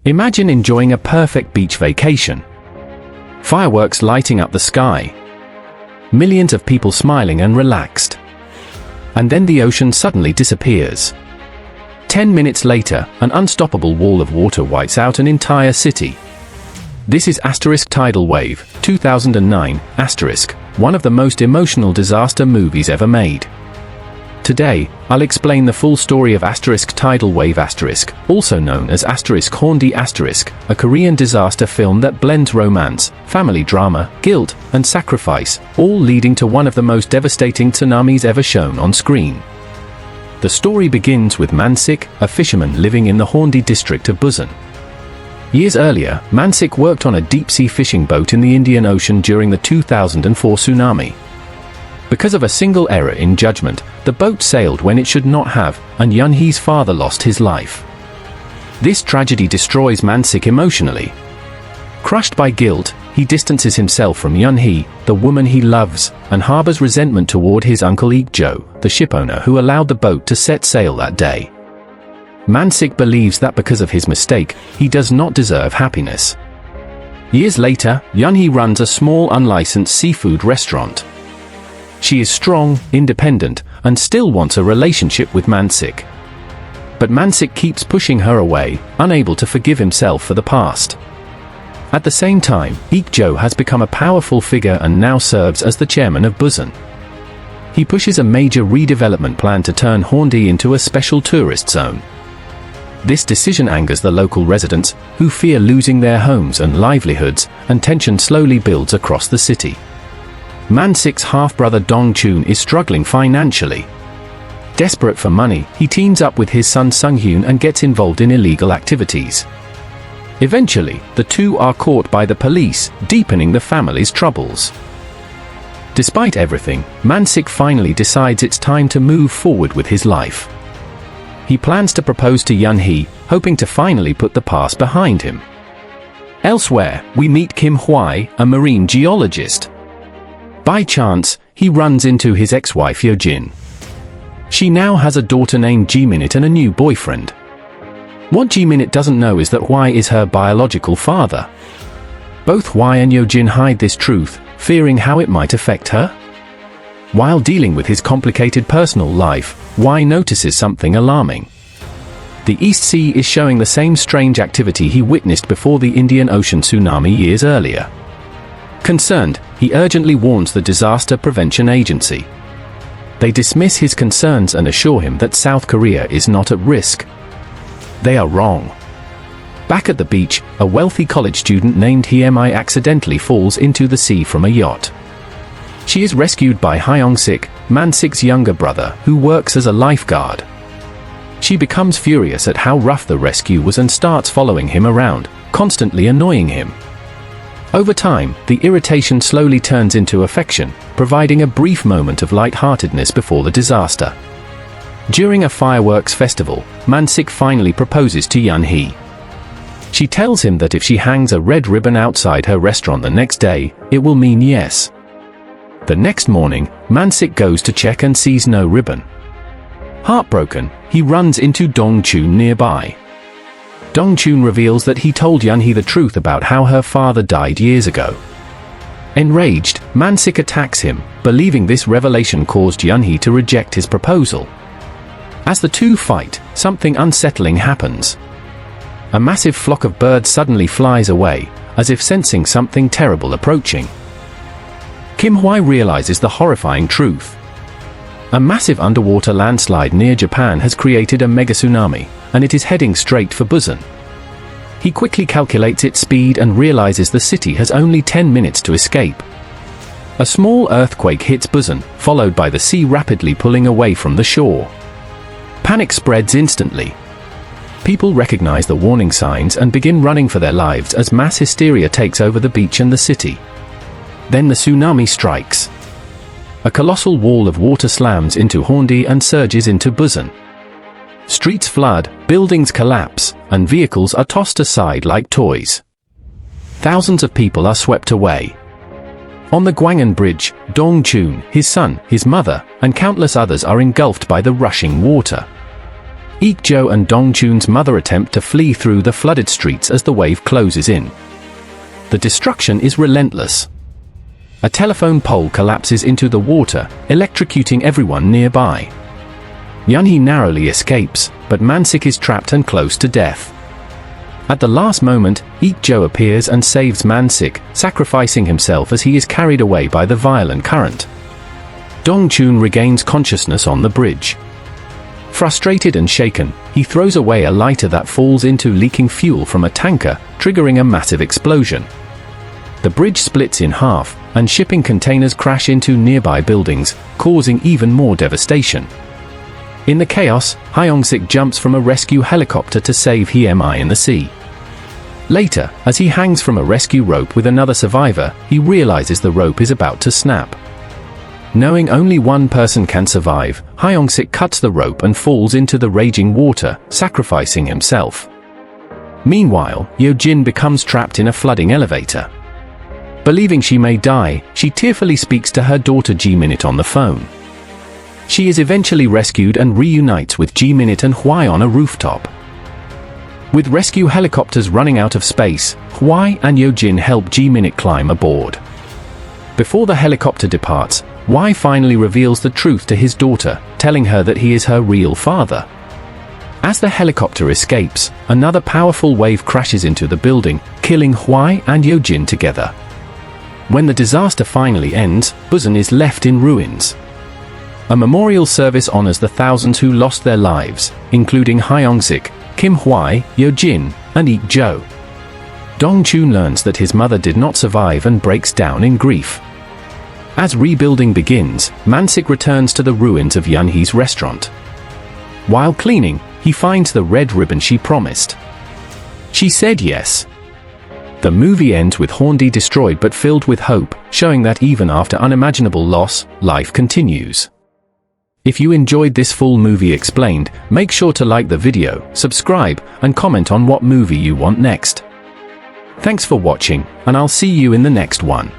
Imagine enjoying a perfect beach vacation. Fireworks lighting up the sky. Millions of people smiling and relaxed. And then the ocean suddenly disappears. 10 minutes later, an unstoppable wall of water wipes out an entire city. This is Tidal Wave, 2009, one of the most emotional disaster movies ever made. Today, I'll explain the full story of Tidal Wave also known as Horndy a Korean disaster film that blends romance, family drama, guilt, and sacrifice, all leading to one of the most devastating tsunamis ever shown on screen. The story begins with Mansik, a fisherman living in the Horndy district of Busan. Years earlier, Mansik worked on a deep-sea fishing boat in the Indian Ocean during the 2004 tsunami. Because of a single error in judgment, the boat sailed when it should not have, and Yun-hee's father lost his life. This tragedy destroys Mansik emotionally. Crushed by guilt, he distances himself from Yun-hee, the woman he loves, and harbors resentment toward his uncle Ik-jo, the shipowner who allowed the boat to set sail that day. Mansik believes that because of his mistake, he does not deserve happiness. Years later, Yun-hee runs a small unlicensed seafood restaurant. She is strong, independent, and still wants a relationship with Mansik. But Mansik keeps pushing her away, unable to forgive himself for the past. At the same time, Ik-jo has become a powerful figure and now serves as the chairman of Busan. He pushes a major redevelopment plan to turn Horndy into a special tourist zone. This decision angers the local residents, who fear losing their homes and livelihoods, and tension slowly builds across the city. Mansik's half-brother Dong-chun is struggling financially. Desperate for money, he teams up with his son Sung-hyun and gets involved in illegal activities. Eventually, the two are caught by the police, deepening the family's troubles. Despite everything, Mansik finally decides it's time to move forward with his life. He plans to propose to Yun-hee, hoping to finally put the past behind him. Elsewhere, we meet Kim Hwai, a marine geologist. By chance, he runs into his ex-wife Yo-jin. She now has a daughter named Ji-minute and a new boyfriend. What Ji-minute doesn't know is that Hwai is her biological father. Both Hwai and Yo-jin hide this truth, fearing how it might affect her. While dealing with his complicated personal life, Hwai notices something alarming. The East Sea is showing the same strange activity he witnessed before the Indian Ocean tsunami years earlier. Concerned, he urgently warns the Disaster Prevention Agency. They dismiss his concerns and assure him that South Korea is not at risk. They are wrong. Back at the beach, a wealthy college student named Hemi accidentally falls into the sea from a yacht. She is rescued by Hyung-sik, Mansik's younger brother, who works as a lifeguard. She becomes furious at how rough the rescue was and starts following him around, constantly annoying him. Over time, the irritation slowly turns into affection, providing a brief moment of lightheartedness before the disaster. During a fireworks festival, Mansik finally proposes to Yun-hee. She tells him that if she hangs a red ribbon outside her restaurant the next day, it will mean yes. The next morning, Mansik goes to check and sees no ribbon. Heartbroken, he runs into Dong-chun nearby. Dong-chun reveals that he told Yun-hee the truth about how her father died years ago. Enraged, Mansik attacks him, believing this revelation caused Yun-hee to reject his proposal. As the two fight, something unsettling happens. A massive flock of birds suddenly flies away, as if sensing something terrible approaching. Kim Hwai realizes the horrifying truth. A massive underwater landslide near Japan has created a mega tsunami, and it is heading straight for Busan. He quickly calculates its speed and realizes the city has only 10 minutes to escape. A small earthquake hits Busan, followed by the sea rapidly pulling away from the shore. Panic spreads instantly. People recognize the warning signs and begin running for their lives as mass hysteria takes over the beach and the city. Then the tsunami strikes. A colossal wall of water slams into Horndy and surges into Busan. Streets flood, buildings collapse, and vehicles are tossed aside like toys. Thousands of people are swept away. On the Gwangan Bridge, Dong-chun, his son, his mother, and countless others are engulfed by the rushing water. Ik-jo and Dong-chun's mother attempt to flee through the flooded streets as the wave closes in. The destruction is relentless. A telephone pole collapses into the water, electrocuting everyone nearby. Yunhee narrowly escapes, but Man-sik is trapped and close to death. At the last moment, Ik-jo appears and saves Man-sik, sacrificing himself as he is carried away by the violent current. Dong-chun regains consciousness on the bridge. Frustrated and shaken, he throws away a lighter that falls into leaking fuel from a tanker, triggering a massive explosion. The bridge splits in half, and shipping containers crash into nearby buildings, causing even more devastation. In the chaos, Hyung-sik jumps from a rescue helicopter to save Hemi in the sea. Later, as he hangs from a rescue rope with another survivor, he realizes the rope is about to snap. Knowing only one person can survive, Hyung-sik cuts the rope and falls into the raging water, sacrificing himself. Meanwhile, Yo-jin becomes trapped in a flooding elevator. Believing she may die, she tearfully speaks to her daughter Ji-minute on the phone. She is eventually rescued and reunites with Ji-minute and Hwai on a rooftop. With rescue helicopters running out of space, Hwai and Yo-jin help Ji-minute climb aboard. Before the helicopter departs, Hwai finally reveals the truth to his daughter, telling her that he is her real father. As the helicopter escapes, another powerful wave crashes into the building, killing Hwai and Yo-jin together. When the disaster finally ends, Busan is left in ruins. A memorial service honors the thousands who lost their lives, including Hyung-sik, Kim Hwai, Yo-jin, and Ik-jo. Dong-chun learns that his mother did not survive and breaks down in grief. As rebuilding begins, Man-sik returns to the ruins of Yunhee's restaurant. While cleaning, he finds the red ribbon she promised. She said yes. The movie ends with Horndy destroyed but filled with hope, showing that even after unimaginable loss, life continues. If you enjoyed this full movie explained, make sure to like the video, subscribe, and comment on what movie you want next. Thanks for watching, and I'll see you in the next one.